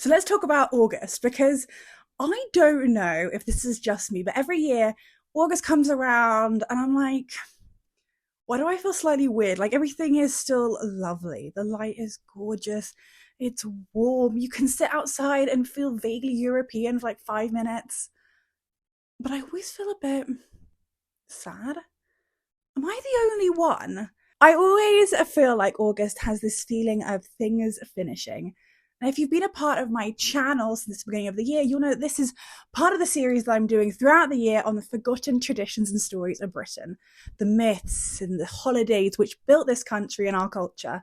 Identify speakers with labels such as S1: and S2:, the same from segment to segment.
S1: So let's talk about August because I don't know if this is just me, but every year August comes around and I'm like, why do I feel slightly weird? Like everything is still lovely. The light is gorgeous. It's warm. You can sit outside and feel vaguely European for like 5 minutes. But I always feel a bit sad. Am I the only one? I always feel like August has this feeling of things finishing. And if you've been a part of my channel since the beginning of the year, you'll know that this is part of the series that I'm doing throughout the year on the forgotten traditions and stories of Britain, the myths and the holidays which built this country and our culture,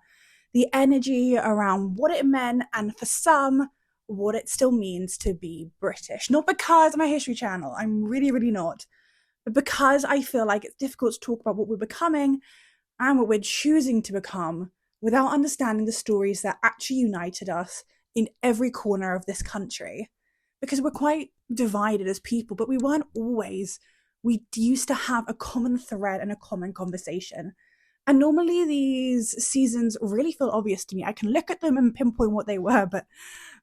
S1: the energy around what it meant, and for some, what it still means to be British. Not because I'm a history channel, I'm really, really not, but because I feel like it's difficult to talk about what we're becoming and what we're choosing to become without understanding the stories that actually united us in every corner of this country. Because we're quite divided as people, but we weren't always. We used to have a common thread and a common conversation. And normally these seasons really feel obvious to me. I can look at them and pinpoint what they were, but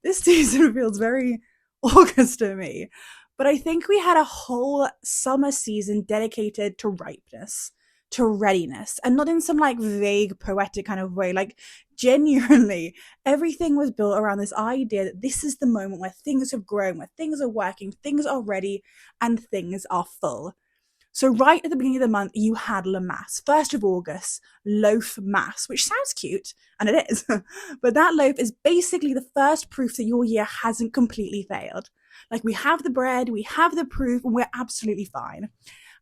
S1: this season feels very August to me. But I think we had a whole summer season dedicated to ripeness, to readiness, and not in some like vague poetic kind of way. Like genuinely, everything was built around this idea that this is the moment where things have grown, where things are working, things are ready, and things are full. So right at the beginning of the month, you had Lammas, 1st of August, loaf mass, which sounds cute, and it is. But that loaf is basically the first proof that your year hasn't completely failed. Like we have the bread, we have the proof, and we're absolutely fine.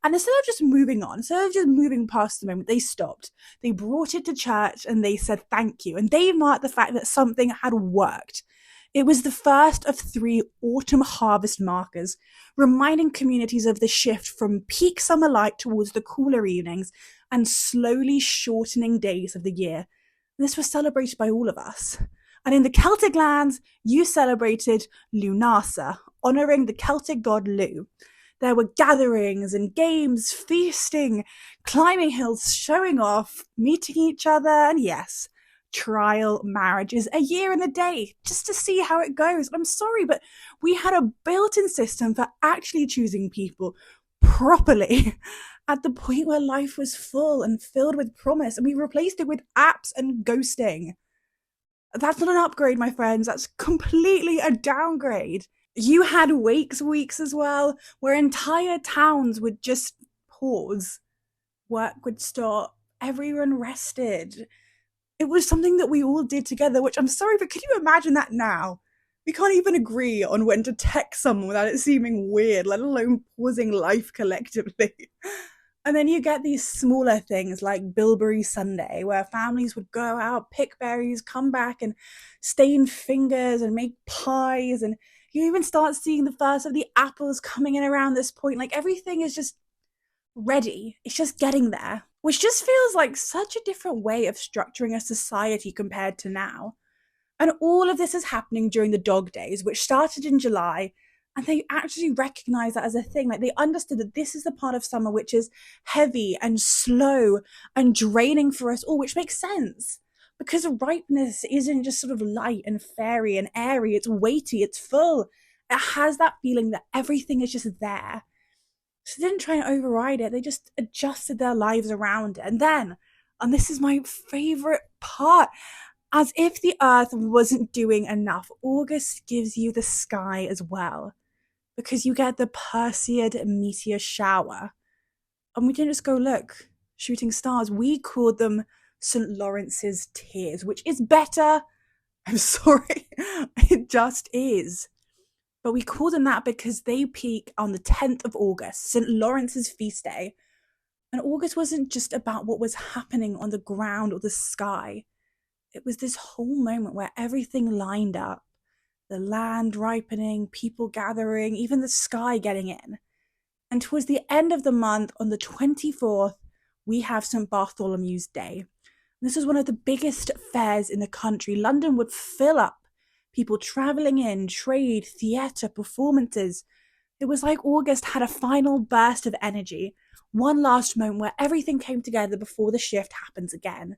S1: And instead of just moving on, instead of just moving past the moment, they stopped. They brought it to church and they said thank you. And they marked the fact that something had worked. It was the first of 3 autumn harvest markers, reminding communities of the shift from peak summer light towards the cooler evenings and slowly shortening days of the year. And this was celebrated by all of us. And in the Celtic lands, you celebrated Lughnasadh, honouring the Celtic god Lugh. There were gatherings and games, feasting, climbing hills, showing off, meeting each other, and yes, trial marriages, a year and a day, just to see how it goes. I'm sorry, but we had a built-in system for actually choosing people properly at the point where life was full and filled with promise, and we replaced it with apps and ghosting. That's not an upgrade, my friends. That's completely a downgrade. You had weeks as well, where entire towns would just pause. Work would stop. Everyone rested. It was something that we all did together, which I'm sorry, but can you imagine that now? We can't even agree on when to text someone without it seeming weird, let alone pausing life collectively. And then you get these smaller things like Bilberry Sunday, where families would go out, pick berries, come back and stain fingers and make pies. And you even start seeing the first of the apples coming in around this point. Like everything is just ready. It's just getting there, which just feels like such a different way of structuring a society compared to now. And all of this is happening during the dog days, which started in July. And they actually recognize that as a thing. Like they understood that this is the part of summer which is heavy and slow and draining for us all, which makes sense. Because ripeness isn't just sort of light and fairy and airy, it's weighty, it's full. It has that feeling that everything is just there. So they didn't try and override it, they just adjusted their lives around it. And then, and this is my favorite part, as if the earth wasn't doing enough, August gives you the sky as well. Because you get the Perseid meteor shower. And we didn't just go, look, shooting stars. We called them St. Lawrence's tears, which is better. I'm sorry. It just is. But we call them that because they peak on the 10th of August, St. Lawrence's feast day. And August wasn't just about what was happening on the ground or the sky. It was this whole moment where everything lined up. The land ripening, people gathering, even the sky getting in. And towards the end of the month, on the 24th, we have St. Bartholomew's Day. This is one of the biggest fairs in the country. London would fill up. People travelling in, trade, theatre, performances. It was like August had a final burst of energy. One last moment where everything came together before the shift happens again.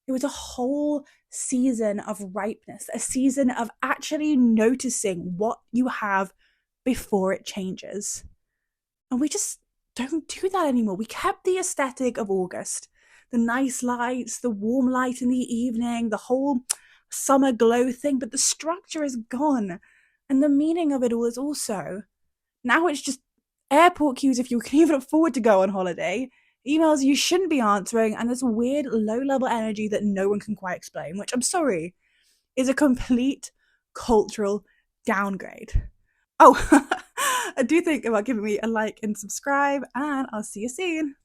S1: It was a whole season of ripeness, a season of actually noticing what you have before it changes. And we just don't do that anymore. We kept the aesthetic of August, the nice lights, the warm light in the evening, the whole summer glow thing, but the structure is gone. And the meaning of it all is also now it's just airport queues if you can even afford to go on holiday, emails you shouldn't be answering, and this weird low level energy that no one can quite explain, which I'm sorry, is a complete cultural downgrade. Oh, I do think about giving me a like and subscribe, and I'll see you soon.